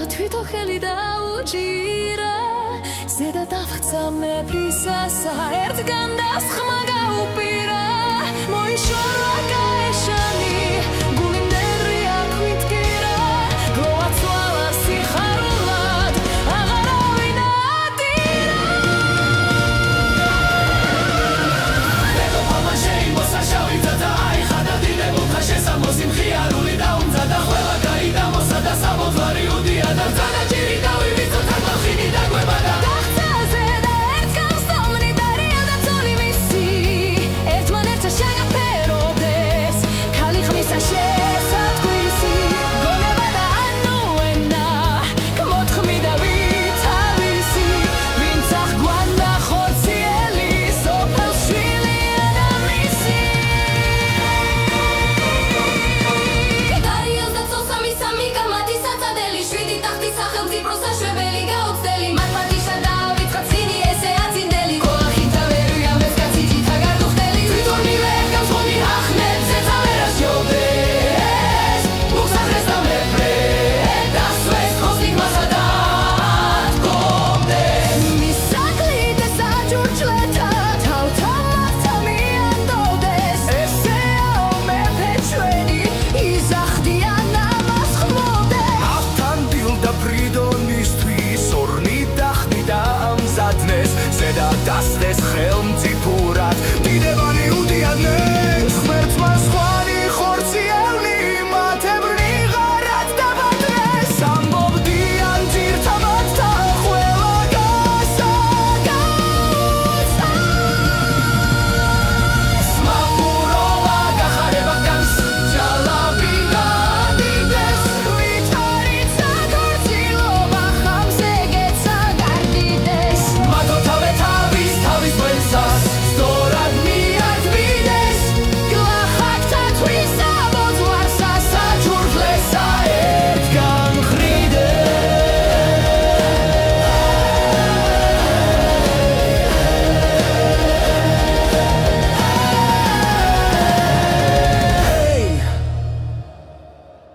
თვითონ ხელი დაუჭირა ზედა დავხცა მეფრისასა ერთგან დასხმა გაუპირა მოიშორა გაეშანი გული ნერვი აქვიტკირა გლოაცვალა სიხარულად აღარავინ ატირა მეგობრებმა შეიმოსა შავი ძაძა აიხადა დილებულთა შესამოსი მხიარული დაუმზადა ყველა გაიდამოსა და სამოძვარი უდიადა მზადა ჭირი დავივიწო თაგვახინი დაგვებადა დახცაზე და ერთგან სტომნი დარია და ცოლი მისი ერთმანერთს შეგაფეროდეს ქალი ხმისა შესატყვისი გონება და ანუენა მოთხმიდა ვითავისი ვინც აღგვანდა ხორციელი სოფელ შვილია და მისი დარიელს და ცოლსამი სამი გამადი საწადელი შვიდი ტახტი სახელმწიფო საშვებელი გაუცდელი მათ პატიშა დაავიწყა წინი ესე აწინდელი კოლახითა ვერ ვიამბეს კაცი თითა გარდუხტელი თვითონივე გამსხონი ახნებს ეცავერას ჯობდეს მუხსახრეს და მეფრე დასვეს ხოსტიგმასა და დგომდეს მისაკლით ეს აჯურჭლეთა თავთა მართა მიანდოვდეს ესეაო მეფე ჩვენი იზახდიან ამას ხმოვდეს ავთან დილდა ფრიდონისთვის ორნი დახნი და ამზადნეს ზედა დასდეს ხელმწიფურად